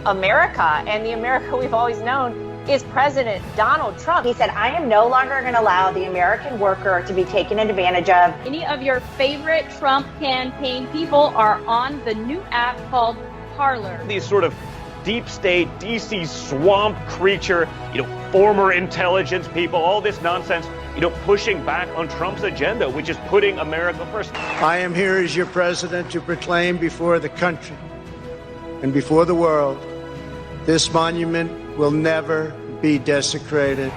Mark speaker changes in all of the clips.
Speaker 1: America, and the America we've always known is President Donald Trump.
Speaker 2: He said, I am no longer going to allow the American worker to be taken advantage of.
Speaker 3: Any of your favorite Trump campaign people are on the new app called Parler.
Speaker 4: These sort of deep state, DC swamp creature, former intelligence people, all this nonsense, pushing back on Trump's agenda, which is putting America first.
Speaker 5: I am here as your president to proclaim before the country and before the world, this monument will never be desecrated.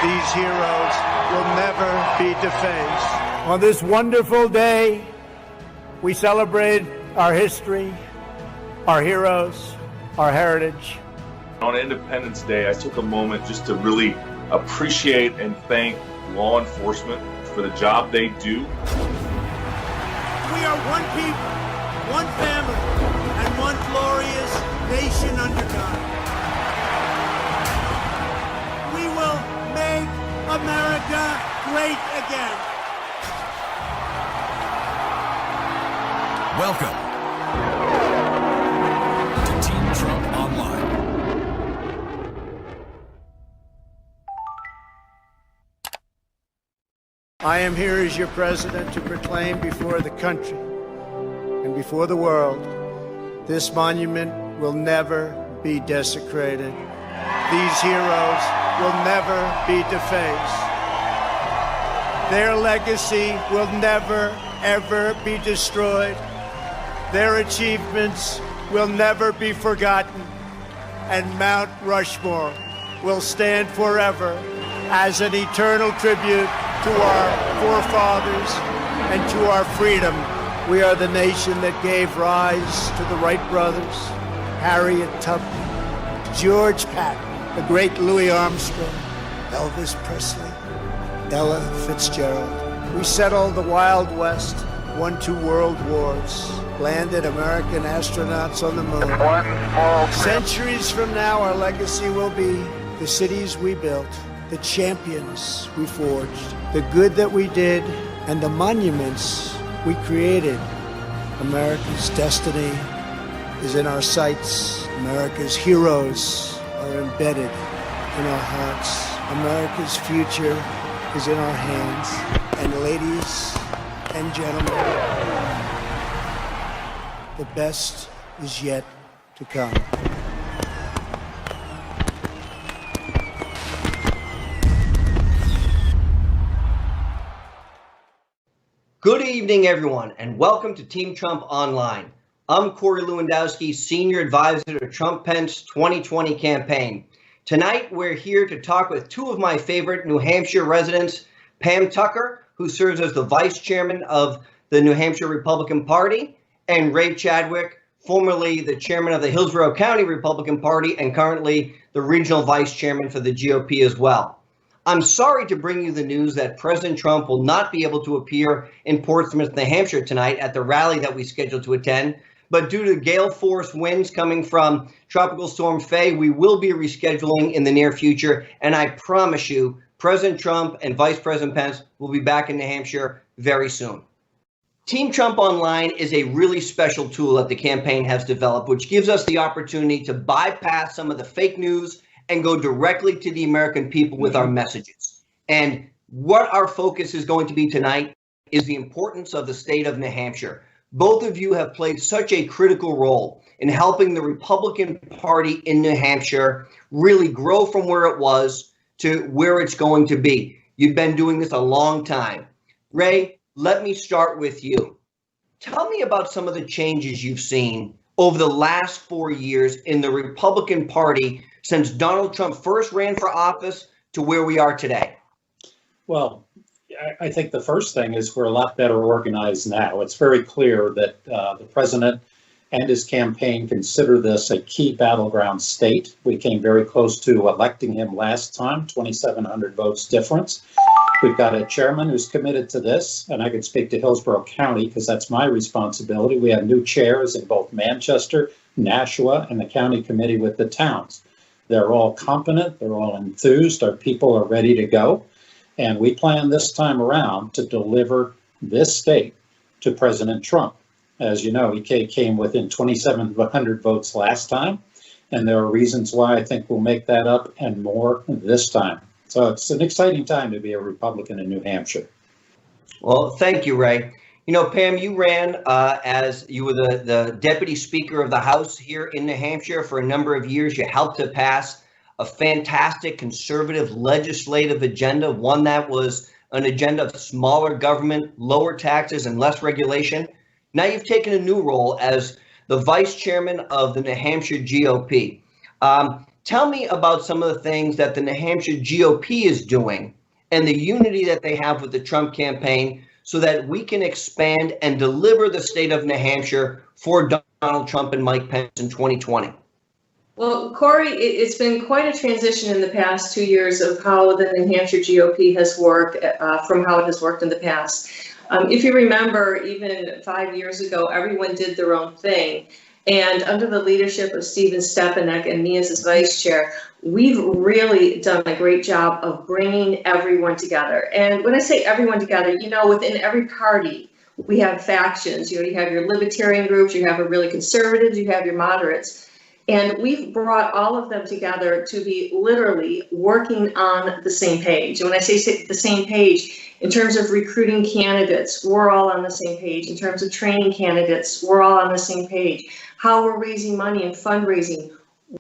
Speaker 5: These heroes will never be defaced.
Speaker 6: On this wonderful day, we celebrate our history, our heroes, our heritage.
Speaker 7: On Independence Day, I took a moment just to really appreciate and thank law enforcement for the job they do.
Speaker 8: We are one people, one family, and one glorious nation under God. We will make America great again.
Speaker 9: Welcome to Team Trump Online.
Speaker 5: I am here as your president to proclaim before the country and before the world, this monument will never be desecrated. These heroes will never be defaced. Their legacy will never, ever be destroyed. Their achievements will never be forgotten. And Mount Rushmore will stand forever as an eternal tribute to our forefathers and to our freedom. We are the nation that gave rise to the Wright brothers, Harriet Tubman, George Patton, the great Louis Armstrong, Elvis Presley, Ella Fitzgerald. We settled the Wild West, won 2 world wars, landed American astronauts on the moon. Centuries from now, our legacy will be the cities we built, the champions we forged, the good that we did, and the monuments we created. America's destiny is in our sights. America's heroes are embedded in our hearts. America's future is in our hands. And ladies and gentlemen, the best is yet to come.
Speaker 10: Good evening, everyone, and welcome to Team Trump Online. I'm Corey Lewandowski, Senior Advisor to Trump-Pence 2020 campaign. Tonight, we're here to talk with 2 of my favorite New Hampshire residents, Pam Tucker, who serves as the Vice Chairman of the New Hampshire Republican Party, and Ray Chadwick, formerly the Chairman of the Hillsborough County Republican Party and currently the Regional Vice Chairman for the GOP as well. I'm sorry to bring you the news that President Trump will not be able to appear in Portsmouth, New Hampshire tonight at the rally that we scheduled to attend. But due to gale force winds coming from Tropical Storm Faye, we will be rescheduling in the near future. And I promise you, President Trump and Vice President Pence will be back in New Hampshire very soon. Team Trump Online is a really special tool that the campaign has developed, which gives us the opportunity to bypass some of the fake news and go directly to the American people with our messages. And what our focus is going to be tonight is the importance of the state of New Hampshire. Both of you have played such a critical role in helping the Republican Party in New Hampshire really grow from where it was to where it's going to be. You've been doing this a long time. Ray, let me start with you. Tell me about some of the changes you've seen over the last 4 years in the Republican Party since Donald Trump first ran for office to where we are today.
Speaker 11: Well, I think the first thing is we're a lot better organized now. It's very clear that the president and his campaign consider this a key battleground state. We came very close to electing him last time, 2,700 votes difference. We've got a chairman who's committed to this, and I can speak to Hillsborough County because that's my responsibility. We have new chairs in both Manchester, Nashua, and the county committee with the towns. They're all competent, they're all enthused, our people are ready to go. And we plan this time around to deliver this state to President Trump. As you know, he came within 2,700 votes last time, And there are reasons why I think we'll make that up and more this time. So it's an exciting time to be a Republican in New Hampshire.
Speaker 10: Well, thank you, Ray. You know, Pam, you ran as you were the deputy speaker of the House here in New Hampshire for a number of years. You helped to pass a fantastic conservative legislative agenda, one that was an agenda of smaller government, lower taxes, and less regulation. Now you've taken a new role as the vice chairman of the New Hampshire GOP. Tell me about some of the things that the New Hampshire GOP is doing and the unity that they have with the Trump campaign so that we can expand and deliver the state of New Hampshire for Donald Trump and Mike Pence in 2020.
Speaker 12: Well, Corey, it's been quite a transition in the past 2 years of how the New Hampshire GOP has worked from how it has worked in the past. If you remember, even 5 years ago, everyone did their own thing. And under the leadership of Stephen Stepanek and me as his vice chair, we've really done a great job of bringing everyone together. And when I say everyone together, you know, within every party, we have factions. You know, you have your libertarian groups, you have your really conservatives, you have your moderates. And we've brought all of them together to be literally working on the same page. And when I say the same page, in terms of recruiting candidates, we're all on the same page. In terms of training candidates, we're all on the same page. How we're raising money and fundraising,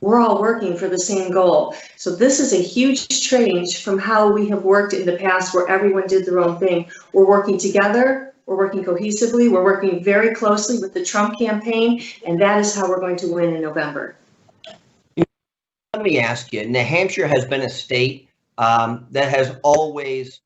Speaker 12: we're all working for the same goal. So this is a huge change from how we have worked in the past where everyone did their own thing. We're working together. We're working cohesively. We're working very closely with the Trump campaign, and that is how we're going to win in November.
Speaker 10: Let me ask you, New Hampshire has been a state that has always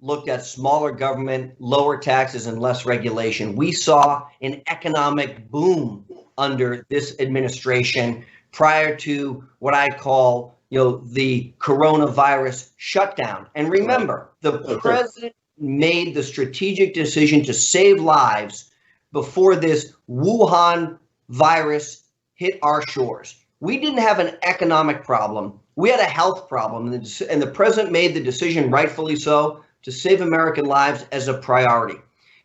Speaker 10: looked at smaller government, lower taxes, and less regulation. We saw an economic boom under this administration prior to what I call, you know, the coronavirus shutdown. And remember, the president made the strategic decision to save lives before this Wuhan virus hit our shores. We didn't have an economic problem. We had a health problem, and the president made the decision, rightfully so, to save American lives as a priority.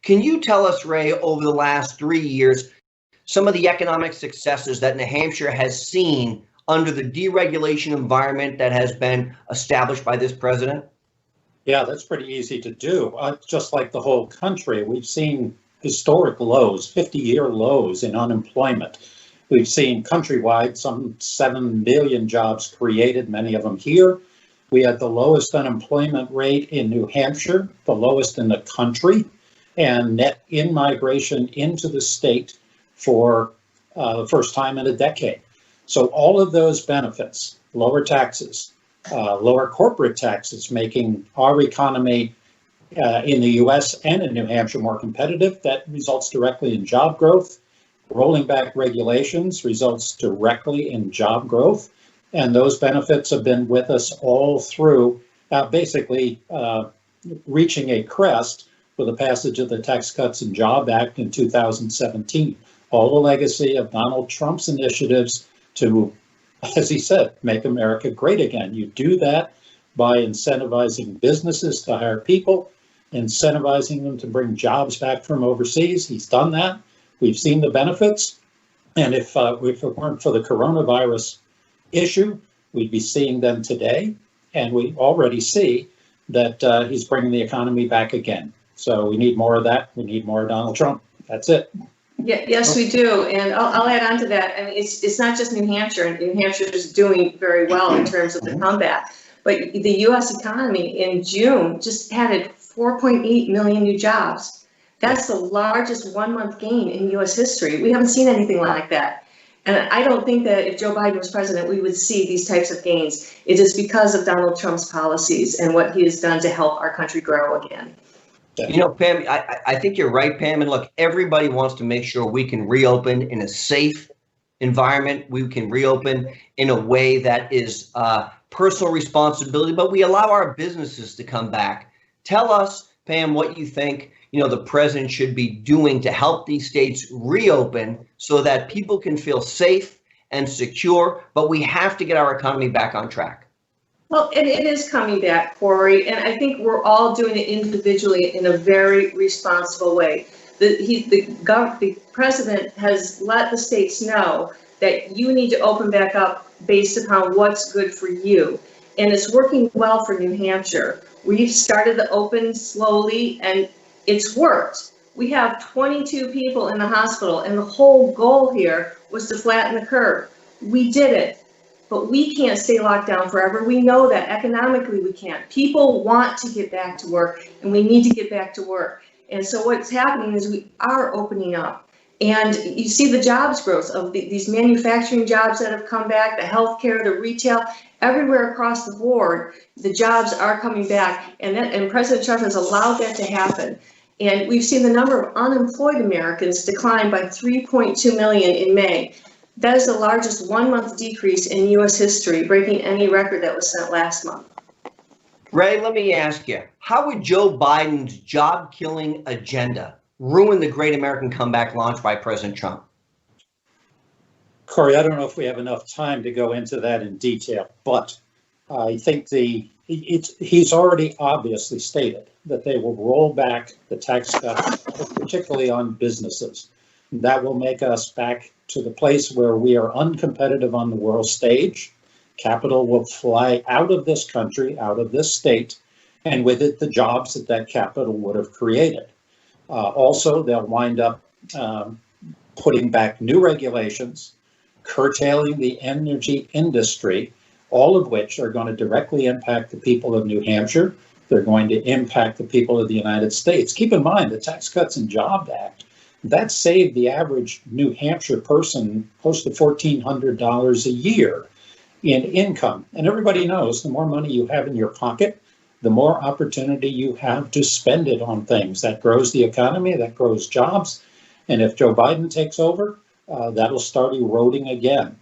Speaker 10: Can you tell us, Ray, over the last 3 years, some of the economic successes that New Hampshire has seen under the deregulation environment that has been established by this president?
Speaker 11: Yeah, that's pretty easy to do. Just like the whole country, we've seen historic lows, 50-year lows in unemployment. We've seen countrywide some 7 million jobs created, many of them here. We had the lowest unemployment rate in New Hampshire, the lowest in the country, and net in-migration into the state for the first time in a decade. So all of those benefits, lower taxes, lower corporate taxes, making our economy in the U.S. and in New Hampshire more competitive, that results directly in job growth. Rolling back regulations results directly in job growth. And those benefits have been with us all through basically reaching a crest with the passage of the Tax Cuts and Jobs Act in 2017. All the legacy of Donald Trump's initiatives to, as he said, make America great again. You do that by incentivizing businesses to hire people, incentivizing them to bring jobs back from overseas. He's done that. We've seen the benefits. And if it weren't for the coronavirus issue, we'd be seeing them today. And we already see that he's bringing the economy back again. So we need more of that. We need more Donald Trump. That's it.
Speaker 12: Yeah, yes, we do. And I'll add on to that. I mean, it's not just New Hampshire, and New Hampshire is doing very well in terms of the comeback. But the U.S. economy in June just added 4.8 million new jobs. That's the largest 1 month gain in U.S. history. We haven't seen anything like that. And I don't think that if Joe Biden was president, we would see these types of gains. It is because of Donald Trump's policies and what he has done to help our country grow again.
Speaker 10: You know, Pam, I think you're right, Pam. And look, everybody wants to make sure we can reopen in a safe environment. We can reopen in a way that is personal responsibility, but we allow our businesses to come back. Tell us, Pam, what you think, the president should be doing to help these states reopen so that people can feel safe and secure, but we have to get our economy back on track.
Speaker 12: Well, it is coming back, Corey, and I think we're all doing it individually in a very responsible way. The president has let the states know that you need to open back up based upon what's good for you. And it's working well for New Hampshire. We've started to open slowly and it's worked. We have 22 people in the hospital and the whole goal here was to flatten the curve. We did it. But we can't stay locked down forever. We know that economically we can't. People want to get back to work and we need to get back to work. And so what's happening is we are opening up. And you see the jobs growth of these manufacturing jobs that have come back, the healthcare, the retail, everywhere across the board, the jobs are coming back. And President Trump has allowed that to happen. And we've seen the number of unemployed Americans decline by 3.2 million in May. That is the largest one-month decrease in U.S. history, breaking any record that was set last month.
Speaker 10: Ray, let me ask you, how would Joe Biden's job-killing agenda ruin the Great American Comeback launch by President Trump?
Speaker 11: Corey, I don't know if we have enough time to go into that in detail, but I think he's already obviously stated that they will roll back the tax cuts, particularly on businesses. That will make us back to the place where we are uncompetitive on the world stage. Capital will fly out of this country, out of this state, and with it, the jobs that capital would have created. Also, they'll wind up putting back new regulations, curtailing the energy industry, all of which are going to directly impact the people of New Hampshire. They're going to impact the people of the United States. Keep in mind, the Tax Cuts and Jobs Act, that saved the average New Hampshire person close to $1,400 a year in income. And everybody knows the more money you have in your pocket, the more opportunity you have to spend it on things. That grows the economy, that grows jobs. And if Joe Biden takes over, that'll start eroding again.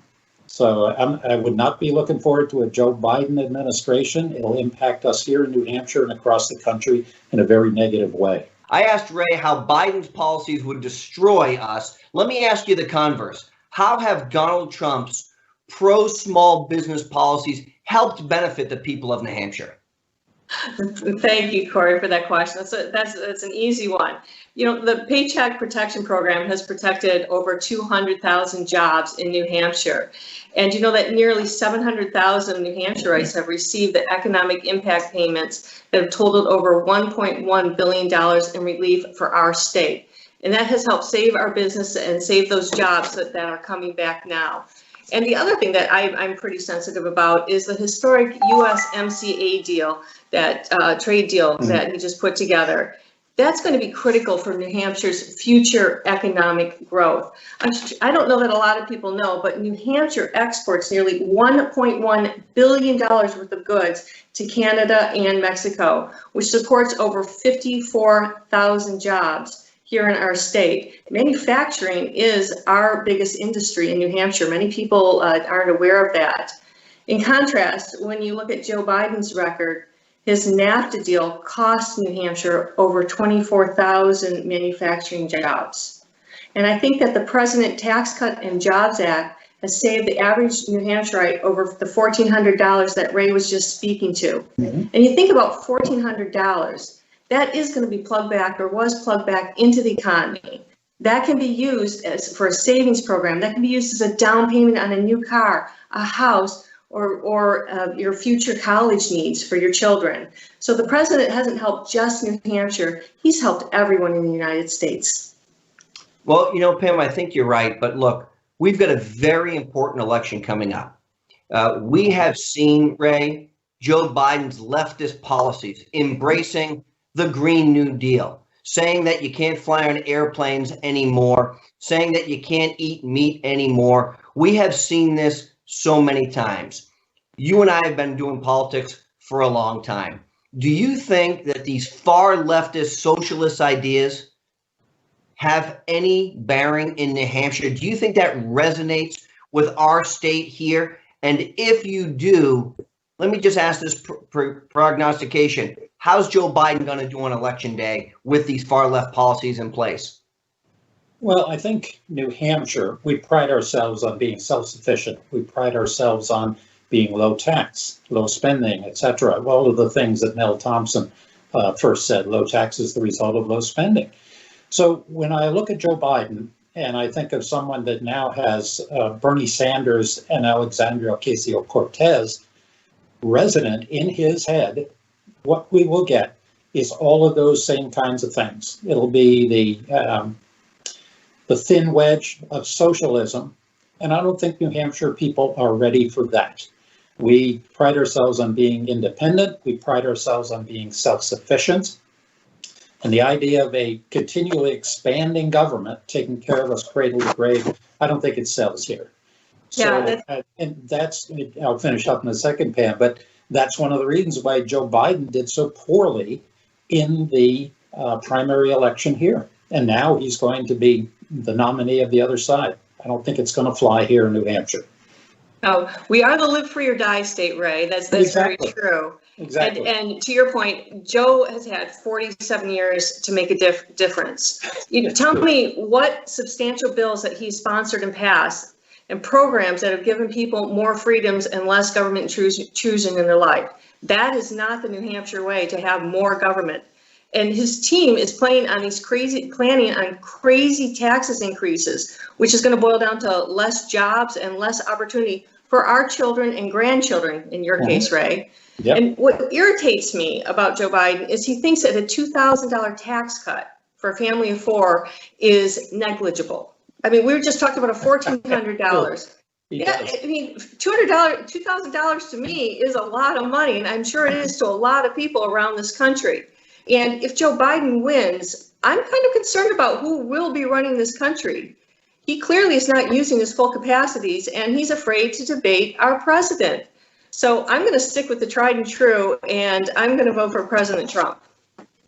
Speaker 11: So I would not be looking forward to a Joe Biden administration. It'll impact us here in New Hampshire and across the country in a very negative way.
Speaker 10: I asked Ray how Biden's policies would destroy us. Let me ask you the converse. How have Donald Trump's pro-small business policies helped benefit the people of New Hampshire?
Speaker 12: Thank you, Corey, for that question. That's an easy one. You know, the Paycheck Protection Program has protected over 200,000 jobs in New Hampshire. And you know that nearly 700,000 New Hampshireites have received the economic impact payments that have totaled over $1.1 billion in relief for our state. And that has helped save our business and save those jobs that are coming back now. And the other thing that I'm pretty sensitive about is the historic USMCA deal, that trade deal that he just put together. That's going to be critical for New Hampshire's future economic growth. I don't know that a lot of people know, but New Hampshire exports nearly $1.1 billion worth of goods to Canada and Mexico, which supports over 54,000 jobs here in our state. Manufacturing is our biggest industry in New Hampshire. Many people aren't aware of that. In contrast, when you look at Joe Biden's record, his NAFTA deal cost New Hampshire over 24,000 manufacturing jobs. And I think that the President Tax Cut and Jobs Act has saved the average New Hampshireite over the $1,400 that Ray was just speaking to. And you think about $1,400, that is going to be plugged back or was plugged back into the economy. That can be used for a savings program. That can be used as a down payment on a new car, a house, or your future college needs for your children. So the president hasn't helped just New Hampshire, he's helped everyone in the United States.
Speaker 10: Well, you know, Pam, I think you're right. But look, we've got a very important election coming up. We have seen, Ray, Joe Biden's leftist policies embracing the Green New Deal, saying that you can't fly on airplanes anymore, saying that you can't eat meat anymore. We have seen this so many times. You and I have been doing politics for a long time. Do you think that these far leftist socialist ideas have any bearing in New Hampshire? Do you think that resonates with our state here? And if you do, let me just ask this prognostication. How's Joe Biden going to do on election day with these far left policies in place?
Speaker 11: Well, I think New Hampshire, we pride ourselves on being self-sufficient. We pride ourselves on being low tax, low spending, et cetera. All of the things that Mel Thompson first said, low tax is the result of low spending. So when I look at Joe Biden And I think of someone that now has Bernie Sanders and Alexandria Ocasio-Cortez resident in his head. What we will get is all of those same kinds of things. It'll be the thin wedge of socialism, and I don't think New Hampshire people are ready for that. We pride ourselves on being independent. We pride ourselves on being self-sufficient. And the idea of a continually expanding government taking care of us cradle to grave, I don't think it sells here.
Speaker 12: Yeah,
Speaker 11: and that's, I'll finish up in a second, Pam, but that's one of the reasons why Joe Biden did so poorly in the primary election here. And now he's going to be the nominee of the other side. I don't think it's going to fly here in New Hampshire.
Speaker 12: Oh, we are the live free or die state, Ray. That's
Speaker 11: Exactly.
Speaker 12: very true.
Speaker 11: Exactly.
Speaker 12: And to your point, Joe has had 47 years to make a difference. Tell me what substantial bills that he's sponsored and passed and programs that have given people more freedoms and less government choosing in their life. That is not the New Hampshire way to have more government. And his team is planning on crazy taxes increases, which is going to boil down to less jobs and less opportunity for our children and grandchildren, in your case, Ray.
Speaker 11: Yep.
Speaker 12: And what irritates me about Joe Biden is he thinks that a $2,000 tax cut for a family of four is negligible. I mean, we were just talking about a $1,400. Yeah, I mean, $2,000 to me is a lot of money, and I'm sure it is to a lot of people around this country. And if Joe Biden wins, I'm kind of concerned about who will be running this country. He clearly is not using his full capacities, and he's afraid to debate our president. So I'm going to stick with the tried and true, and I'm going to vote for President Trump.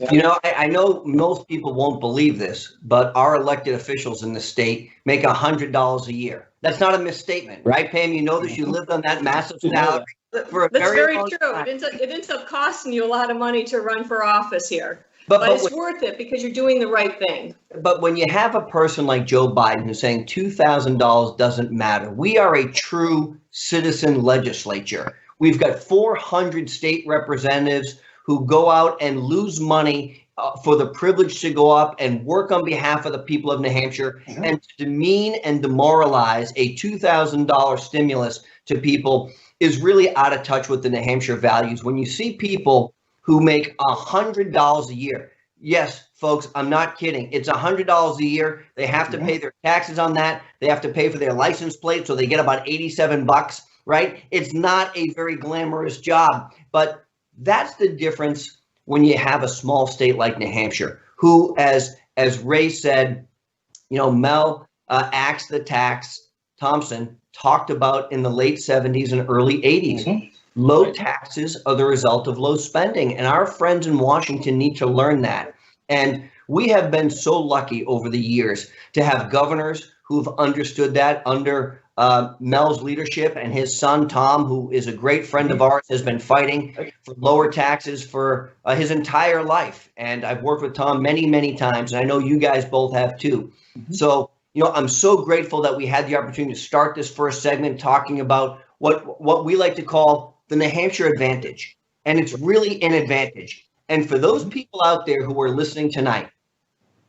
Speaker 10: I know most people won't believe this, but our elected officials in the state make $100 a year. That's not a misstatement, right, Pam? You know this. You lived on that massive salary for a
Speaker 12: That's very
Speaker 10: long
Speaker 12: true.
Speaker 10: time.
Speaker 12: It ends up costing you a lot of money to run for office here. But it's worth it because you're doing the right thing.
Speaker 10: But when you have a person like Joe Biden who's saying $2,000 doesn't matter, we are a true citizen legislature. We've got 400 state representatives who go out and lose money for the privilege to go up and work on behalf of the people of New Hampshire, and to demean and demoralize a $2,000 stimulus to people is really out of touch with the New Hampshire values. When you see people who make $100 a year, yes, folks, I'm not kidding. It's $100 a year. They have to pay their taxes on that. They have to pay for their license plate, so they get about $87, right? It's not a very glamorous job, but that's the difference when you have a small state like New Hampshire, who, as Ray said, Mel Axe the Tax Thompson talked about in the late 70s and early 80s. Low taxes are the result of low spending, and our friends in Washington need to learn that. And we have been so lucky over the years to have governors who've understood that under Mel's leadership, and his son, Tom, who is a great friend of ours, has been fighting for lower taxes for his entire life. And I've worked with Tom many, many times, and I know you guys both have too. So, I'm so grateful that we had the opportunity to start this first segment talking about what we like to call the New Hampshire advantage. And it's really an advantage. And for those people out there who are listening tonight,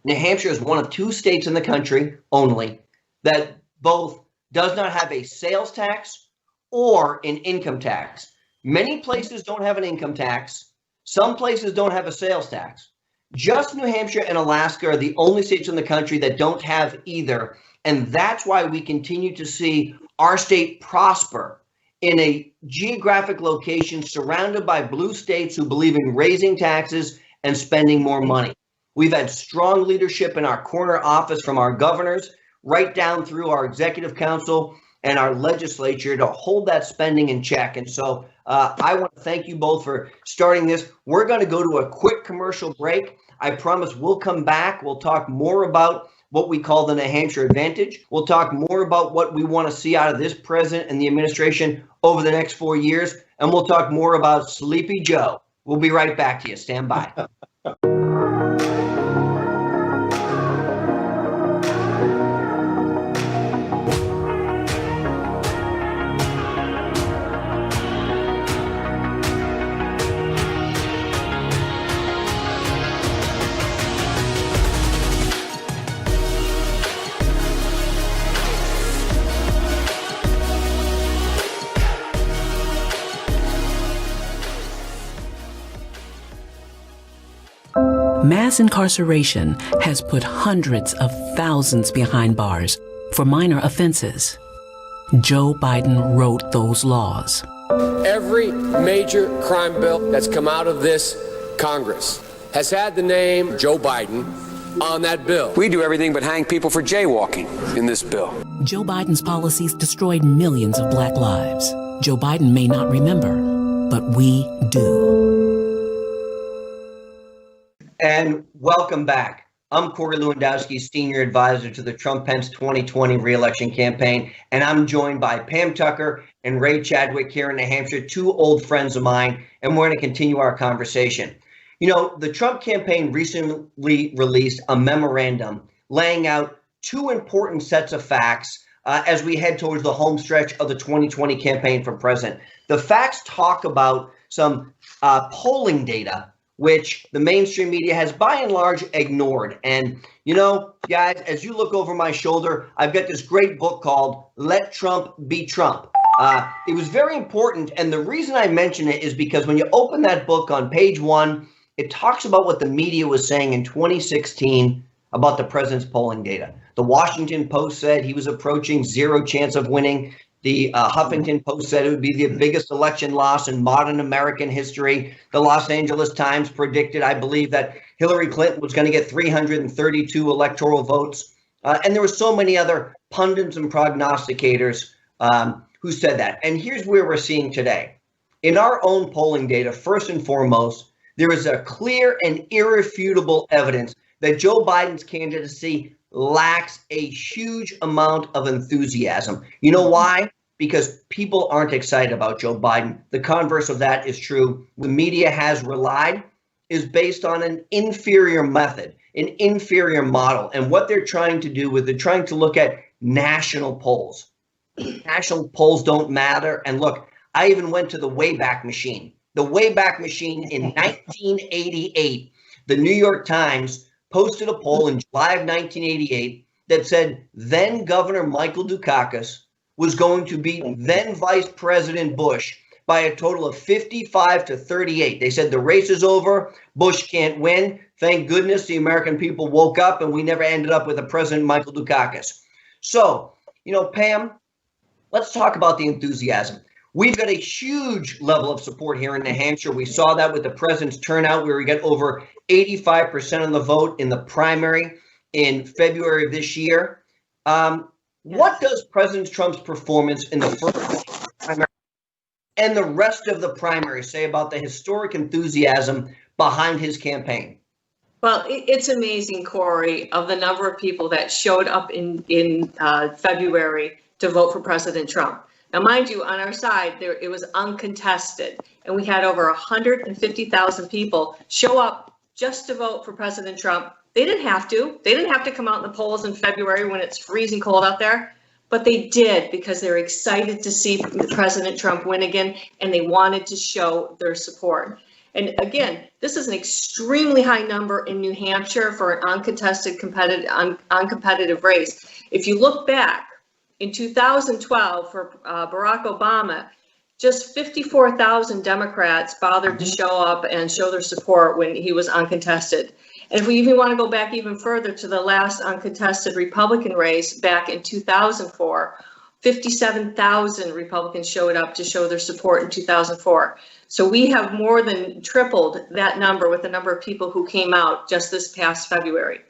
Speaker 10: New Hampshire is one of 2 states in the country only that both does not have a sales tax or an income tax. Many places don't have an income tax. Some places don't have a sales tax. Just New Hampshire and Alaska are the only states in the country that don't have either. And that's why we continue to see our state prosper in a geographic location surrounded by blue states who believe in raising taxes and spending more money. We've had strong leadership in our corner office from our governors, right down through our executive council and our legislature to hold that spending in check. And so I want to thank you both for starting this. We're going to go to a quick commercial break. I promise we'll come back. We'll talk more about what we call the New Hampshire advantage. We'll talk more about what we want to see out of this president and the administration over the next 4 years. And we'll talk more about Sleepy Joe. We'll be right back to you. Stand by.
Speaker 13: Mass incarceration has put hundreds of thousands behind bars for minor offenses. Joe Biden wrote those laws.
Speaker 14: Every major crime bill that's come out of this Congress has had the name Joe Biden on that bill. We do everything but hang people for jaywalking in this bill.
Speaker 13: Joe Biden's policies destroyed millions of black lives. Joe Biden may not remember, but we do.
Speaker 10: And welcome back. I'm Corey Lewandowski, Senior Advisor to the Trump-Pence 2020 re-election campaign, and I'm joined by Pam Tucker and Ray Chadwick here in New Hampshire, two old friends of mine, and we're going to continue our conversation. You know, the Trump campaign recently released a memorandum laying out two important sets of facts as we head towards the home stretch of the 2020 campaign for president. The facts talk about some polling data which the mainstream media has by and large ignored. And, you know, guys, as you look over my shoulder, I've got this great book called Let Trump Be Trump. It was very important. And the reason I mention it is because when you open that book on page 1, it talks about what the media was saying in 2016 about the president's polling data. The Washington Post said he was approaching zero chance of winning. The Huffington Post said it would be the biggest election loss in modern American history. The Los Angeles Times predicted, I believe, that Hillary Clinton was going to get 332 electoral votes. And there were so many other pundits and prognosticators who said that. And here's where we're seeing today. In our own polling data, first and foremost, there is a clear and irrefutable evidence that Joe Biden's candidacy lacks a huge amount of enthusiasm. You know why? Because people aren't excited about Joe Biden. The converse of that is true. The media has relied is based on an inferior method, an inferior model. And what they're trying to do is they're trying to look at national polls. National polls don't matter. And look, I even went to the Wayback Machine. The Wayback Machine in 1988, the New York Times posted a poll in July of 1988 that said then Governor Michael Dukakis was going to beat then Vice President Bush by a total of 55 to 38. They said the race is over. Bush can't win. Thank goodness the American people woke up and we never ended up with a President Michael Dukakis. So, you know, Pam, let's talk about the enthusiasm. We've got a huge level of support here in New Hampshire. We saw that with the president's turnout, where we got over 85% of the vote in the primary in February of this year. What does President Trump's performance in the first primary and the rest of the primary say about the historic enthusiasm behind his campaign?
Speaker 12: Well, it's amazing, Corey, of the number of people that showed up in February to vote for President Trump. Now, mind you, on our side, it was uncontested, and we had over 150,000 people show up just to vote for President Trump. They didn't have to. They didn't have to come out in the polls in February when it's freezing cold out there, but they did because they're excited to see President Trump win again, and they wanted to show their support. And again, this is an extremely high number in New Hampshire for an uncontested, uncompetitive race. If you look back, in 2012, for Barack Obama, just 54,000 Democrats bothered to show up and show their support when he was uncontested. And if we even want to go back even further to the last uncontested Republican race back in 2004, 57,000 Republicans showed up to show their support in 2004. So we have more than tripled that number with the number of people who came out just this past February.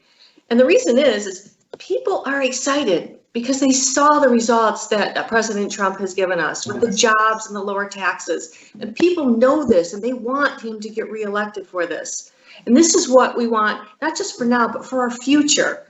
Speaker 12: And the reason is people are excited because they saw the results that President Trump has given us with the jobs and the lower taxes. And people know this and they want him to get reelected for this. And this is what we want, not just for now, but for our future.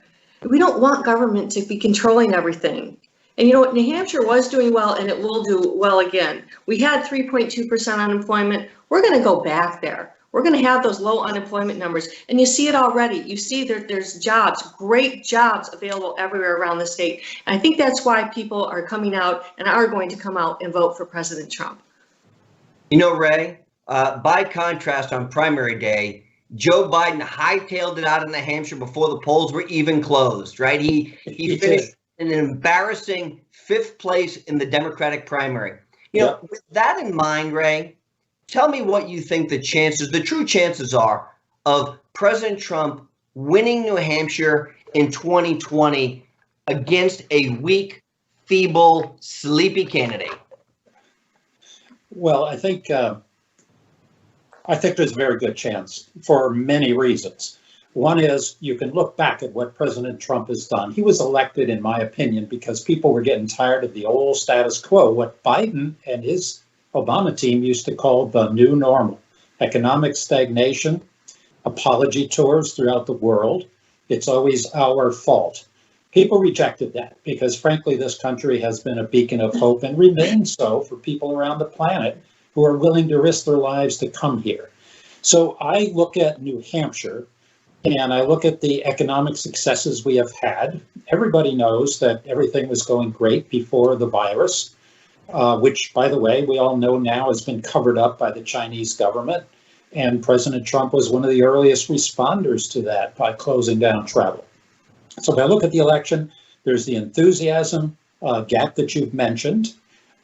Speaker 12: We don't want government to be controlling everything. And you know what, New Hampshire was doing well and it will do well again. We had 3.2% unemployment. We're going to go back there. We're going to have those low unemployment numbers. And you see it already. You see there's jobs, great jobs available everywhere around the state. And I think that's why people are coming out and are going to come out and vote for President Trump.
Speaker 10: You know, Ray, by contrast, on primary day, Joe Biden hightailed it out in New Hampshire before the polls were even closed, right? He finished in an embarrassing 5th place in the Democratic primary. You know, with that in mind, Ray, tell me what you think the true chances are of President Trump winning New Hampshire in 2020 against a weak, feeble, sleepy candidate?
Speaker 11: Well, I think there's a very good chance for many reasons. One is you can look back at what President Trump has done. He was elected, in my opinion, because people were getting tired of the old status quo, what Biden and his Obama team used to call the new normal. Economic stagnation, apology tours throughout the world. It's always our fault. People rejected that because, frankly, this country has been a beacon of hope and remains so for people around the planet who are willing to risk their lives to come here. So I look at New Hampshire and I look at the economic successes we have had. Everybody knows that everything was going great before the virus, which, by the way, we all know now has been covered up by the Chinese government. And President Trump was one of the earliest responders to that by closing down travel. So if I look at the election, there's the enthusiasm gap that you've mentioned.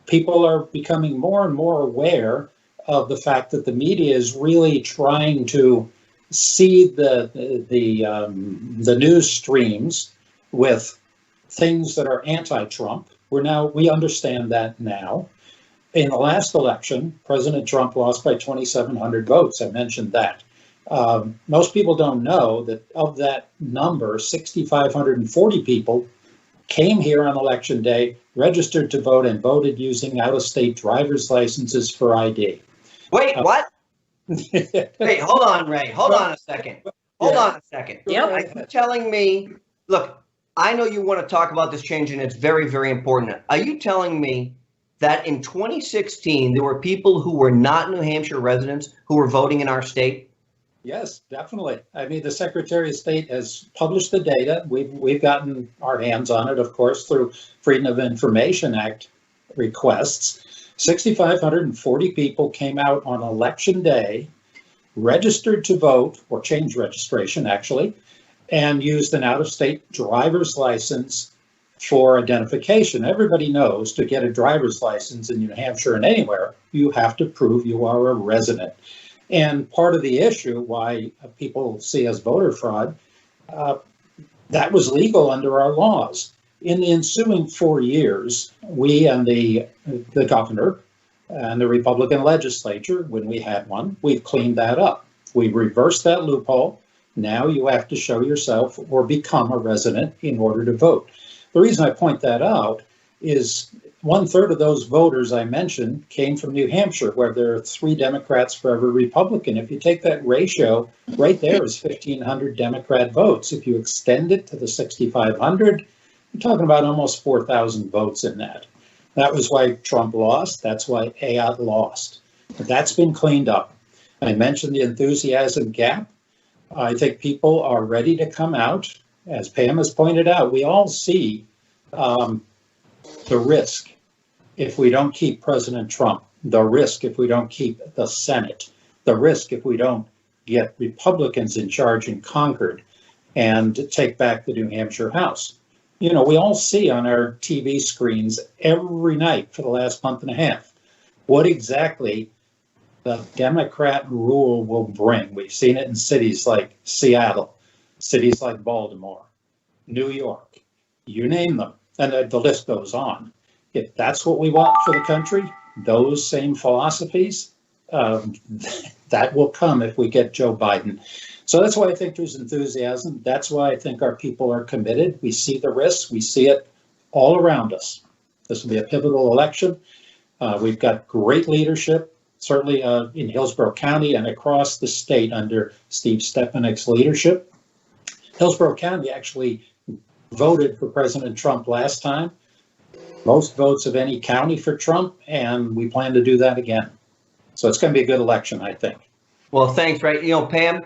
Speaker 11: People are becoming more and more aware of the fact that the media is really trying to seed the news streams with things that are anti-Trump. We understand that now. In the last election, President Trump lost by 2,700 votes. I mentioned that. Most people don't know that of that number, 6,540 people came here on election day, registered to vote, and voted using out-of-state driver's licenses for ID.
Speaker 10: Wait, what? Wait, hold on, Ray. Hold on a second. Hold on a second.
Speaker 12: Yep.
Speaker 10: Are you telling me, look, I know you want to talk about this change, and it's very, very important. Are you telling me that in 2016, there were people who were not New Hampshire residents who were voting in our state?
Speaker 11: Yes, definitely. I mean, the Secretary of State has published the data. We've gotten our hands on it, of course, through Freedom of Information Act requests. 6,540 people came out on election day, registered to vote, or changed registration, actually, and used an out-of-state driver's license for identification. Everybody knows to get a driver's license in New Hampshire and anywhere, you have to prove you are a resident. And part of the issue why people see as voter fraud, that was legal under our laws. In the ensuing 4 years, we and the governor and the Republican legislature, when we had one, we've cleaned that up. We've reversed that loophole. Now you have to show yourself or become a resident in order to vote. The reason I point that out is 1/3 of those voters I mentioned came from New Hampshire, where there are 3 Democrats for every Republican. If you take that ratio, right there is 1,500 Democrat votes. If you extend it to the 6,500, you're talking about almost 4,000 votes in that. That was why Trump lost. That's why Ayotte lost. But that's been cleaned up. I mentioned the enthusiasm gap. I think people are ready to come out. As Pam has pointed out, we all see the risk if we don't keep President Trump, the risk if we don't keep the Senate, the risk if we don't get Republicans in charge in Concord and take back the New Hampshire House. You know, we all see on our TV screens every night for the last month and a half what exactly the Democrat rule will bring. We've seen it in cities like Seattle, cities like Baltimore, New York, you name them, and the list goes on. If that's what we want for the country, those same philosophies, that will come if we get Joe Biden. So that's why I think there's enthusiasm. That's why I think our people are committed. We see the risks. We see it all around us. This will be a pivotal election. We've got great leadership, certainly in Hillsborough County and across the state under Steve Stepanik's leadership. Hillsborough County actually voted for President Trump last time. Most votes of any county for Trump, and we plan to do that again. So it's going to be a good election, I think.
Speaker 10: Well, thanks, Ray. You know, Pam,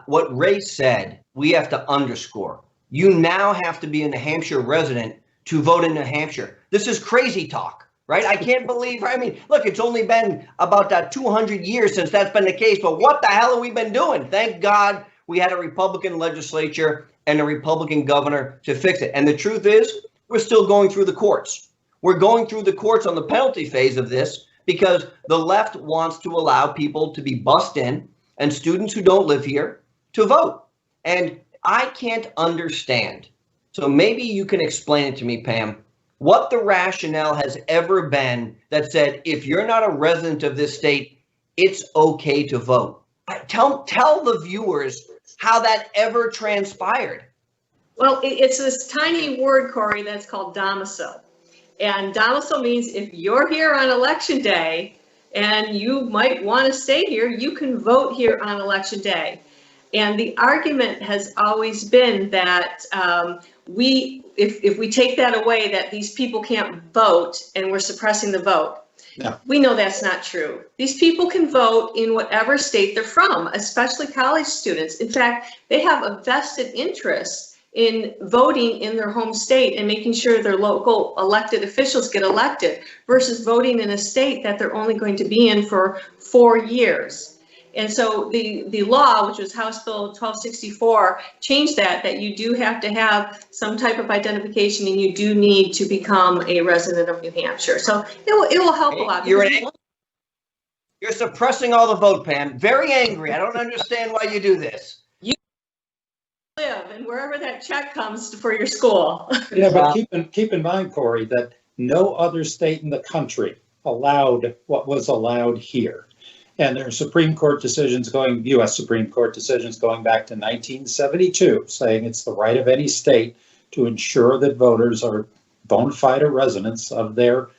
Speaker 10: what Ray said, we have to underscore. You now have to be a New Hampshire resident to vote in New Hampshire. This is crazy talk, right? I can't believe, I mean, look, it's only been about 200 years since that's been the case, but what the hell have we been doing? Thank God we had a Republican legislature and a Republican governor to fix it. And the truth is, we're still going through the courts. We're going through the courts on the penalty phase of this because the left wants to allow people to be bussed in and students who don't live here to vote. And I can't understand. So maybe you can explain it to me, Pam, what the rationale has ever been that said, if you're not a resident of this state, it's okay to vote. Tell the viewers how that ever transpired.
Speaker 12: Well, it's this tiny word, Corey, that's called domicile. And domicile means if you're here on election day and you might want to stay here, you can vote here on election day. And the argument has always been that if we take that away, that these people can't vote and we're suppressing the vote.
Speaker 11: No.
Speaker 12: We know that's not true. These people can vote in whatever state they're from, especially college students. In fact, they have a vested interest in voting in their home state and making sure their local elected officials get elected versus voting in a state that they're only going to be in for 4 years. And so the law, which was House Bill 1264, changed that you do have to have some type of identification and you do need to become a resident of New Hampshire. So it will help a lot.
Speaker 10: You're suppressing all the vote, Pam. Very angry. I don't understand why you do this.
Speaker 12: You live and wherever that check comes for your school.
Speaker 11: Yeah, but keep in mind, Corey, that no other state in the country allowed what was allowed here. And there are Supreme Court decisions U.S. Supreme Court decisions going back to 1972, saying it's the right of any state to ensure that voters are bona fide residents of their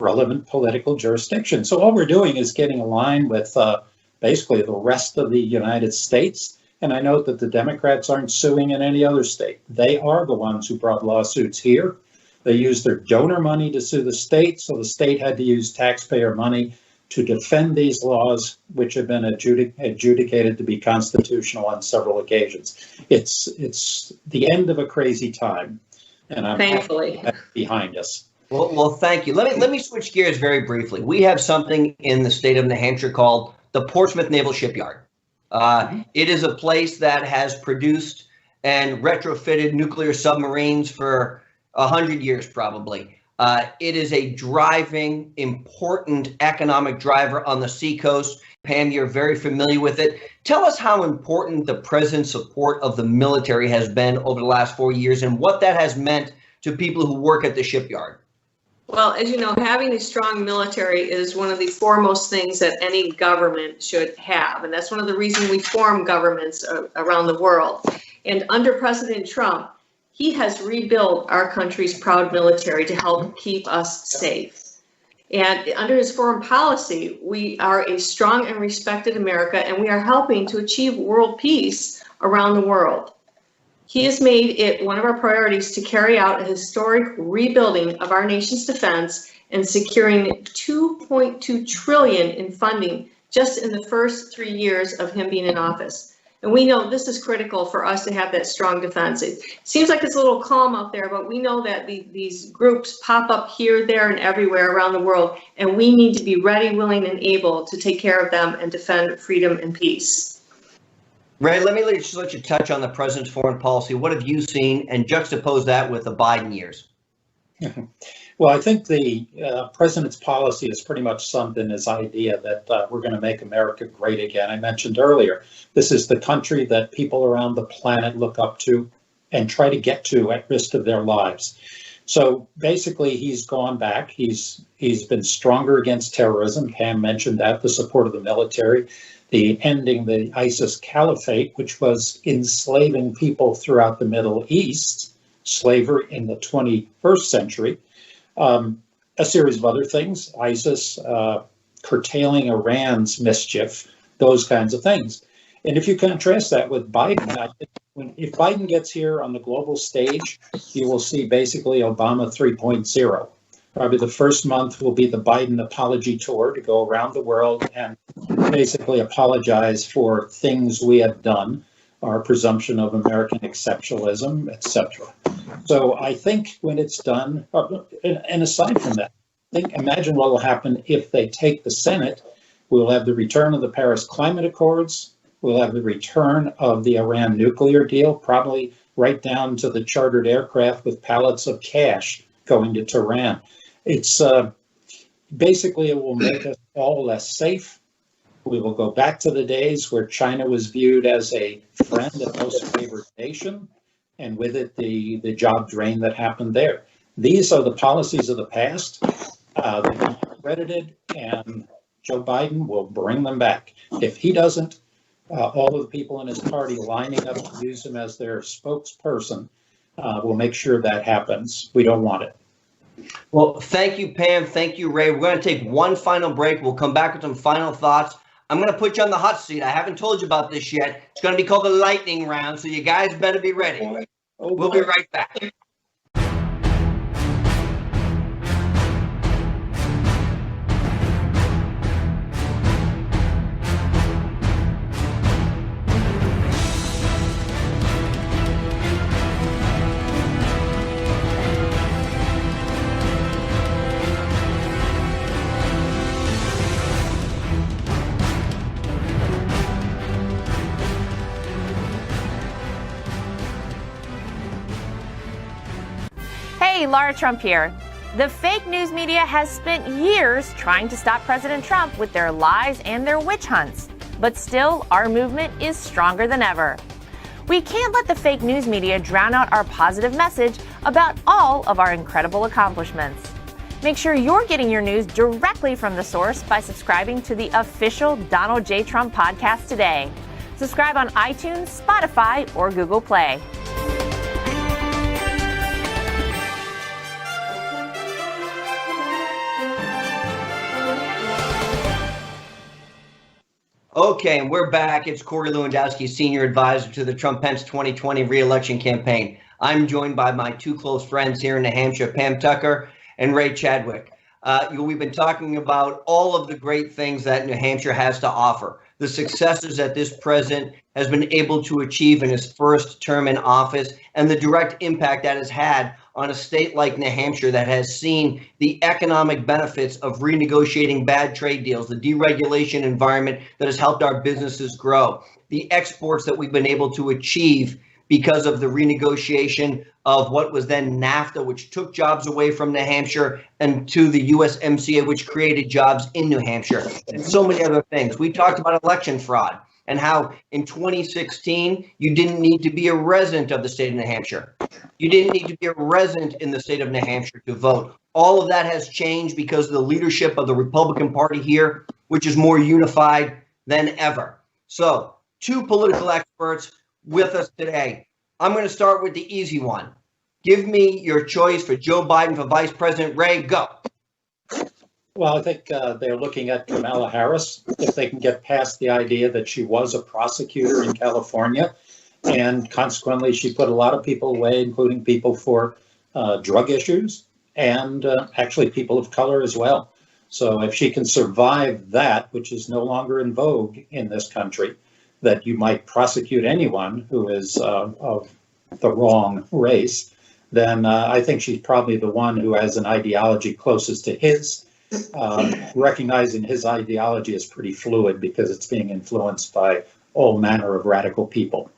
Speaker 11: relevant political jurisdiction. So all we're doing is getting aligned with basically the rest of the United States. And I note that the Democrats aren't suing in any other state. They are the ones who brought lawsuits here. They used their donor money to sue the state, so the state had to use taxpayer money to defend these laws, which have been adjudicated to be constitutional on several occasions. It's the end of a crazy time, and I'm
Speaker 12: thankfully
Speaker 11: behind us.
Speaker 10: Well, thank you. Let me switch gears very briefly. We have something in the state of New Hampshire called the Portsmouth Naval Shipyard. It is a place that has produced and retrofitted nuclear submarines for 100 years, probably. It is a driving, important economic driver on the seacoast. Pam, you're very familiar with it. Tell us how important the president's support of the military has been over the last 4 years and what that has meant to people who work at the shipyard.
Speaker 12: Well, as you know, having a strong military is one of the foremost things that any government should have. And that's one of the reasons we form governments around the world. And under President Trump, he has rebuilt our country's proud military to help keep us safe. And under his foreign policy, we are a strong and respected America, and we are helping to achieve world peace around the world. He has made it one of our priorities to carry out a historic rebuilding of our nation's defense and securing $2.2 trillion in funding just in the first 3 years of him being in office. And we know this is critical for us to have that strong defense. It seems like it's a little calm out there, but we know that these groups pop up here, there, and everywhere around the world, and we need to be ready, willing, and able to take care of them and defend freedom and peace.
Speaker 10: Ray, let you touch on the president's foreign policy. What have you seen, and juxtapose that with the Biden years?
Speaker 11: Well, I think the president's policy is pretty much summed in his idea that we're going to make America great again. I mentioned earlier, this is the country that people around the planet look up to and try to get to at risk of their lives. So basically, he's gone back. He's been stronger against terrorism. Pam mentioned that, the support of the military, the ending the ISIS caliphate, which was enslaving people throughout the Middle East, slavery in the 21st century. A series of other things, ISIS, curtailing Iran's mischief, those kinds of things. And if you contrast that with Biden, I think if Biden gets here on the global stage, you will see basically Obama 3.0. Probably the first month will be the Biden apology tour to go around the world and basically apologize for things we have done, our presumption of American exceptionalism, etc. So I think when it's done, and aside from that, imagine what will happen if they take the Senate. We'll have the return of the Paris Climate Accords. We'll have the return of the Iran nuclear deal, probably right down to the chartered aircraft with pallets of cash going to Tehran. It's basically, it will make us all less safe. We will go back to the days where China was viewed as a friend and most favored nation, and with it, the job drain that happened there. These are the policies of the past. They can be credited, and Joe Biden will bring them back. If he doesn't, all of the people in his party lining up to use him as their spokesperson will make sure that happens. We don't want it.
Speaker 10: Well, thank you, Pam. Thank you, Ray. We're going to take one final break. We'll come back with some final thoughts. I'm going to put you on the hot seat. I haven't told you about this yet. It's going to be called the lightning round, so you guys better be ready. We'll be right back.
Speaker 1: Hey, Laura Trump here. The fake news media has spent years trying to stop President Trump with their lies and their witch hunts. But still, our movement is stronger than ever. We can't let the fake news media drown out our positive message about all of our incredible accomplishments. Make sure you're getting your news directly from the source by subscribing to the official Donald J. Trump podcast today. Subscribe on iTunes, Spotify, or Google Play.
Speaker 10: Okay, and we're back. It's Corey Lewandowski, Senior Advisor to the Trump-Pence 2020 re-election campaign. I'm joined by my two close friends here in New Hampshire, Pam Tucker and Ray Chadwick. We've been talking about all of the great things that New Hampshire has to offer, the successes that this president has been able to achieve in his first term in office, and the direct impact that has had on a state like New Hampshire that has seen the economic benefits of renegotiating bad trade deals, the deregulation environment that has helped our businesses grow, the exports that we've been able to achieve because of the renegotiation of what was then NAFTA, which took jobs away from New Hampshire, and to the USMCA, which created jobs in New Hampshire, and so many other things. We talked about election fraud and how in 2016, you didn't need to be a resident of the state of New Hampshire. You didn't need to be a resident in the state of New Hampshire to vote. All of that has changed because of the leadership of the Republican Party here, which is more unified than ever. So, two political experts with us today. I'm going to start with the easy one. Give me your choice for Joe Biden for Vice President. Ray, go.
Speaker 11: Well, I think they're looking at Kamala Harris, if they can get past the idea that she was a prosecutor in California, and consequently she put a lot of people away, including people for drug issues, and actually people of color as well. So if she can survive that, which is no longer in vogue in this country, that you might prosecute anyone who is of the wrong race, then I think she's probably the one who has an ideology closest to his, recognizing his ideology is pretty fluid because it's being influenced by all manner of radical people.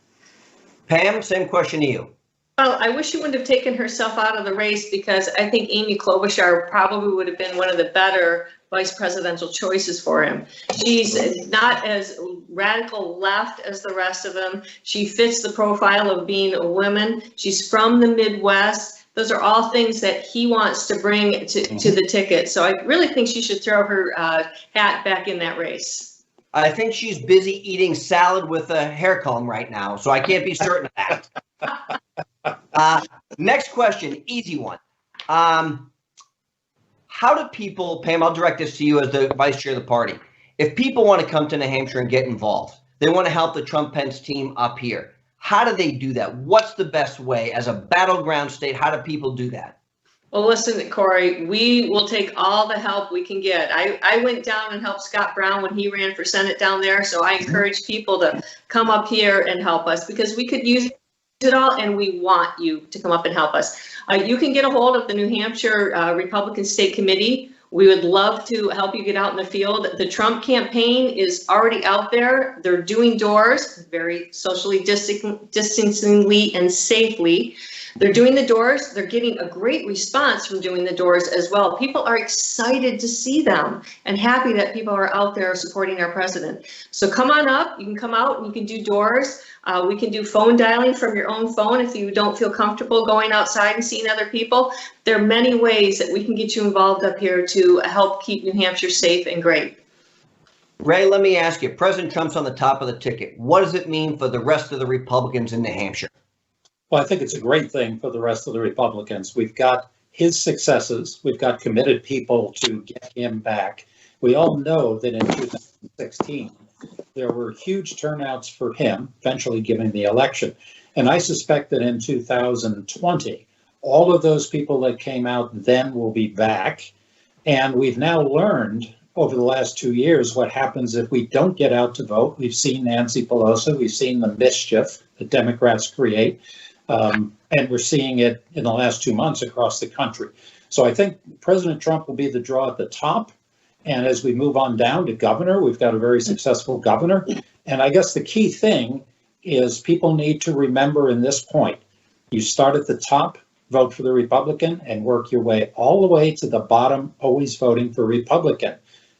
Speaker 10: Pam, same question to you.
Speaker 12: Well, I wish she wouldn't have taken herself out of the race, because I think Amy Klobuchar probably would have been one of the better vice presidential choices for him. She's not as radical left as the rest of them. She fits the profile of being a woman. She's from the Midwest. Those are all things that he wants to bring to the ticket. So I really think she should throw her hat back in that race.
Speaker 10: I think she's busy eating salad with a hair comb right now, so I can't be certain of that. Next question, easy one. How do people, Pam, I'll direct this to you as the vice chair of the party. If people want to come to New Hampshire and get involved, they want to help the Trump-Pence team up here, how do they do that? What's the best way as a battleground state? How do people do that?
Speaker 12: Well, listen, Corey, we will take all the help we can get. I went down and helped Scott Brown when he ran for Senate down there. So I encourage people to come up here and help us, because we could use it all, and we want you to come up and help us. You can get a hold of the New Hampshire Republican State Committee. We would love to help you get out in the field. The Trump campaign is already out there. They're doing doors very socially distancingly and safely. They're doing the doors. They're getting a great response from doing the doors as well. People are excited to see them and happy that people are out there supporting our president. So come on up. You can come out and you can do doors. We can do phone dialing from your own phone if you don't feel comfortable going outside and seeing other people. There are many ways that we can get you involved up here to help keep New Hampshire safe and great.
Speaker 10: Ray, let me ask you, President Trump's on the top of the ticket. What does it mean for the rest of the Republicans in New Hampshire?
Speaker 11: Well, I think it's a great thing for the rest of the Republicans. We've got his successes. We've got committed people to get him back. We all know that in 2016, there were huge turnouts for him, eventually giving the election. And I suspect that in 2020, all of those people that came out then will be back. And we've now learned over the last 2 years what happens if we don't get out to vote. We've seen Nancy Pelosi. We've seen the mischief that Democrats create. And we're seeing it in the last 2 months across the country. So I think President Trump will be the draw at the top. And as we move on down to governor, we've got a very successful governor. And I guess the key thing is people need to remember in this point, you start at the top, vote for the Republican, and work your way all the way to the bottom, always voting for Republican.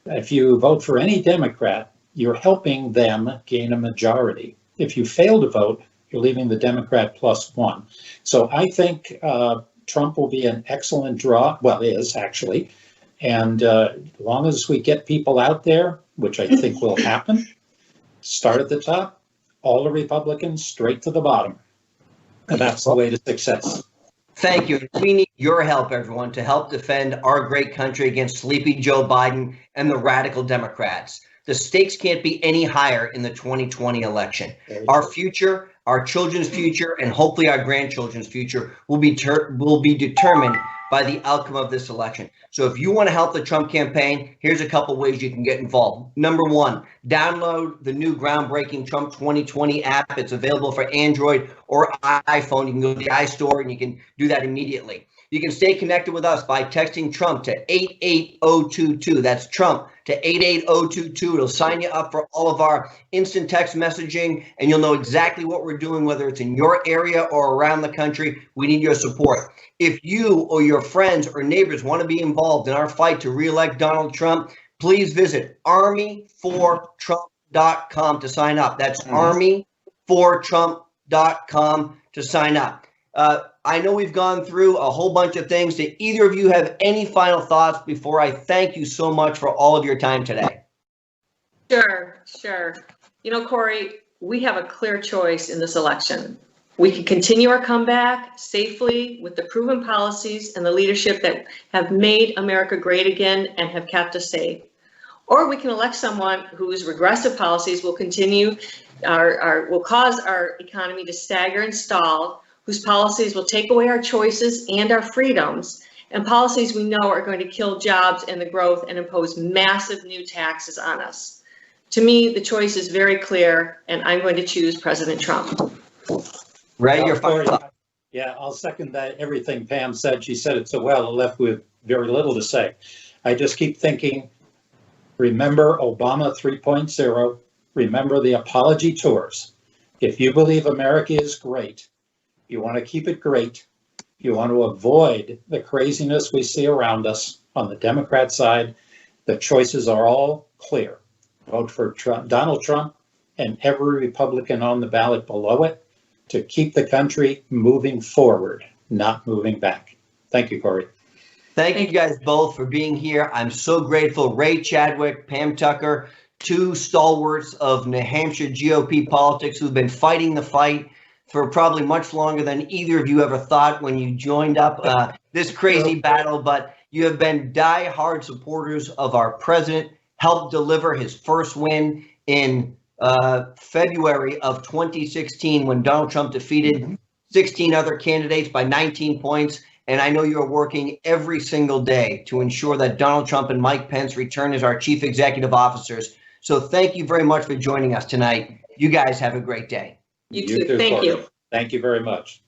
Speaker 11: If you vote for any Democrat, you're helping them gain a majority. If you fail to vote, you're leaving the Democrat +1. So I think Trump will be an excellent draw, well, is actually. And as long as we get people out there, which I think will happen, start at the top, all the Republicans straight to the bottom. And that's the way to success.
Speaker 10: Thank you. We need your help, everyone, to help defend our great country against sleepy Joe Biden and the radical Democrats. The stakes can't be any higher in the 2020 election. Our future, our children's future, and hopefully our grandchildren's future will be determined by the outcome of this election. So if you want to help the Trump campaign, here's a couple ways you can get involved. Number one, download the new groundbreaking Trump 2020 app. It's available for Android or iPhone. You can go to the iStore and you can do that immediately. You can stay connected with us by texting Trump to 88022. That's Trump to 88022. It'll sign you up for all of our instant text messaging, and you'll know exactly what we're doing, whether it's in your area or around the country. We need your support. If you or your friends or neighbors want to be involved in our fight to re-elect Donald Trump, please visit army4trump.com to sign up. That's army4trump.com to sign up. I know we've gone through a whole bunch of things. Do either of you have any final thoughts before I thank you so much for all of your time today?
Speaker 12: Sure. You know, Corey, we have a clear choice in this election. We can continue our comeback safely with the proven policies and the leadership that have made America great again and have kept us safe. Or we can elect someone whose regressive policies will continue, will cause our economy to stagger and stall, whose policies will take away our choices and our freedoms, and policies we know are going to kill jobs and the growth and impose massive new taxes on us. To me, the choice is very clear, and I'm going to choose President Trump.
Speaker 10: Ray, your final thought.
Speaker 11: Yeah, I'll second that. Everything Pam said, she said it so well, I left with very little to say. I just keep thinking, remember Obama 3.0, remember the apology tours. If you believe America is great, you want to keep it great, you want to avoid the craziness we see around us on the Democrat side, the choices are all clear. Vote for Donald Trump and every Republican on the ballot below it to keep the country moving forward, not moving back. Thank you, Corey.
Speaker 10: Thank you guys both for being here. I'm so grateful. Ray Chadwick, Pam Tucker, two stalwarts of New Hampshire GOP politics who've been fighting the fight for probably much longer than either of you ever thought when you joined up this crazy battle. But you have been die-hard supporters of our president, helped deliver his first win in February of 2016 when Donald Trump defeated 16 other candidates by 19 points. And I know you're working every single day to ensure that Donald Trump and Mike Pence return as our chief executive officers. So thank you very much for joining us tonight. You guys have a great day.
Speaker 12: You too. Thank you.
Speaker 11: Thank you very much.